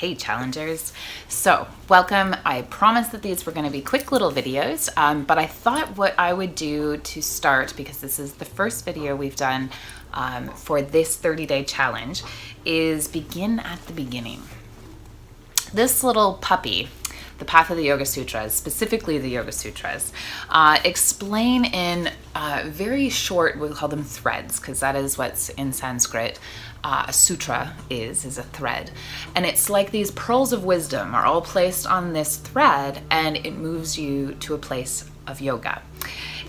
Hey challengers. So welcome. I promised that these were going to be quick little videos, but I thought what I would do to start, because this is the first video we've done for this 30-day challenge, is begin at the beginning. This little puppy, the Path of the Yoga Sutras, specifically the Yoga Sutras, explain in very short, we'll call them threads, because that is what's in Sanskrit. A sutra is a thread. And it's like these pearls of wisdom are all placed on this thread, and it moves you to a place of yoga.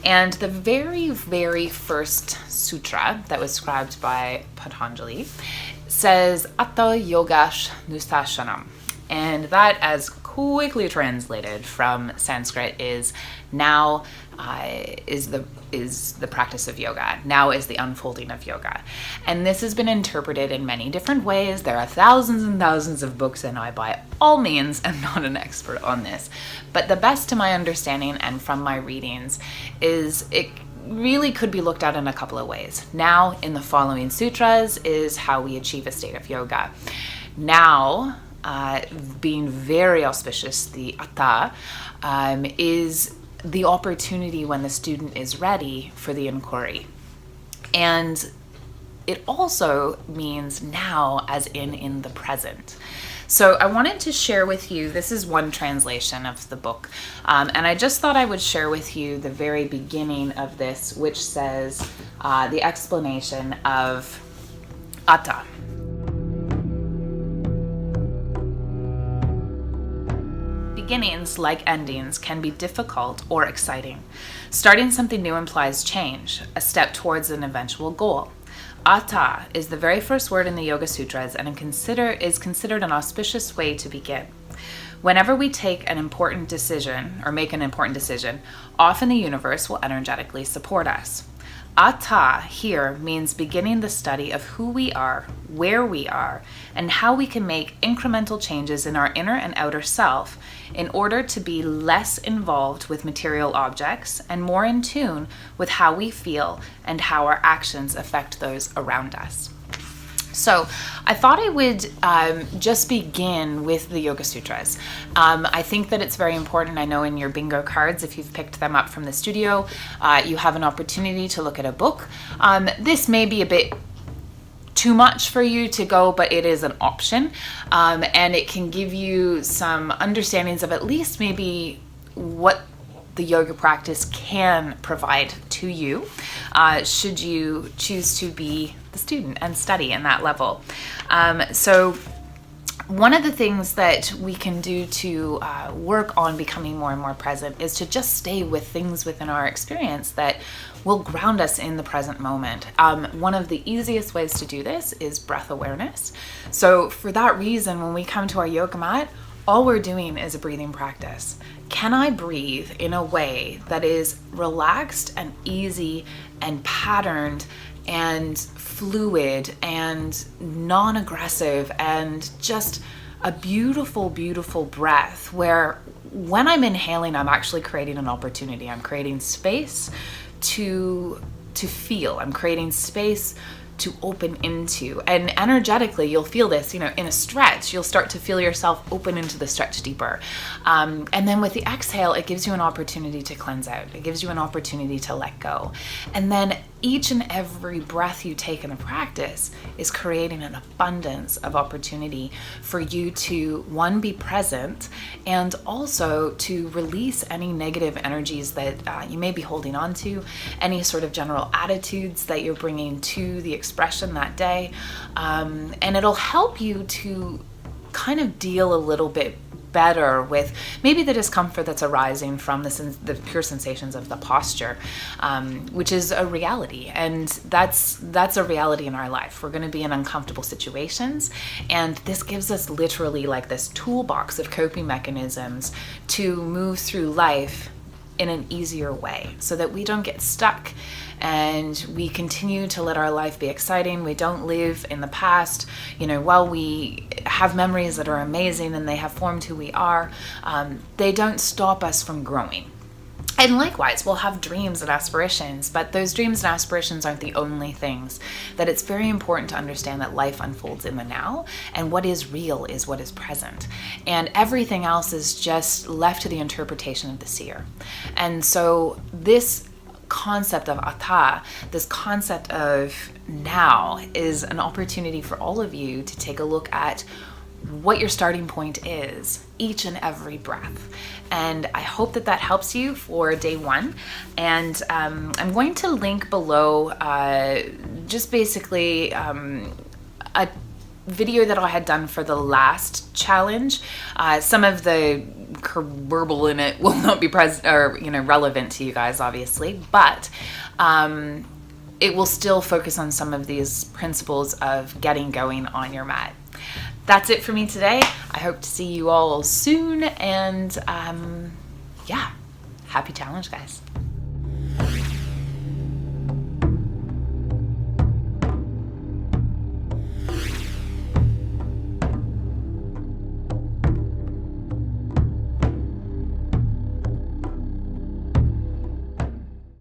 And the very, very first sutra that was scribed by Patanjali says, ATHA Yoga Nusashanam. And that, as quickly translated from Sanskrit, is now is the practice of yoga. Now is the unfolding of yoga. And this has been interpreted in many different ways. There are thousands and thousands of books, and I by all means am not an expert on this. But the best to my understanding and from my readings is it really could be looked at in a couple of ways. Now in the following sutras is how we achieve a state of yoga. Now, being very auspicious, the ATHA is the opportunity when the student is ready for the inquiry. And it also means now as in the present. So I wanted to share with you, this is one translation of the book, and I just thought I would share with you the very beginning of this, which says the explanation of ATHA. Beginnings, like endings, can be difficult or exciting. Starting something new implies change, a step towards an eventual goal. ATHA is the very first word in the Yoga Sutras and is considered an auspicious way to begin. Whenever we take an important decision or make an important decision, often the universe will energetically support us. ATHA here means beginning the study of who we are, where we are, and how we can make incremental changes in our inner and outer self in order to be less involved with material objects and more in tune with how we feel and how our actions affect those around us. So I thought I would just begin with the Yoga Sutras. I think that it's very important. I know in your bingo cards, if you've picked them up from the studio, you have an opportunity to look at a book. This may be a bit too much for you to go, but it is an option. And it can give you some understandings of at least maybe what the yoga practice can provide to you, should you choose to be the student and study in that level. So one of the things that we can do to work on becoming more and more present is to just stay with things within our experience that will ground us in the present moment. One of the easiest ways to do this is breath awareness. So for that reason, when we come to our yoga mat, all we're doing is a breathing practice. Can I breathe in a way that is relaxed and easy and patterned and fluid and non-aggressive and just a beautiful, beautiful breath where when I'm inhaling, I'm actually creating an opportunity. I'm creating space to feel. I'm creating space to open into, and energetically you'll feel this, in a stretch you'll start to feel yourself open into the stretch deeper, and then with the exhale it gives you an opportunity to cleanse out. It gives you an opportunity to let go, and then each and every breath you take in a practice is creating an abundance of opportunity for you to, one, be present, and also to release any negative energies that you may be holding on to, any sort of general attitudes that you're bringing to the expression that day, and it'll help you to kind of deal a little bit better with maybe the discomfort that's arising from the pure sensations of the posture, which is a reality, and that's a reality in our life. We're going to be in uncomfortable situations, and this gives us literally like this toolbox of coping mechanisms to move through life in an easier way so that we don't get stuck and we continue to let our life be exciting. We don't live in the past. While we have memories that are amazing and they have formed who we are, they don't stop us from growing. And likewise, we'll have dreams and aspirations, but those dreams and aspirations aren't the only things. That it's very important to understand that life unfolds in the now, and what is real is what is present. And everything else is just left to the interpretation of the seer. And so this concept of ATHA, this concept of now, is an opportunity for all of you to take a look at what your starting point is each and every breath. And I hope that that helps you for day one. And I'm going to link below just basically a video that I had done for the last challenge. Some of the verbal in it will not be present or relevant to you guys, obviously, but it will still focus on some of these principles of getting going on your mat. That's it for me today. I hope to see you all soon, and yeah, happy challenge, guys.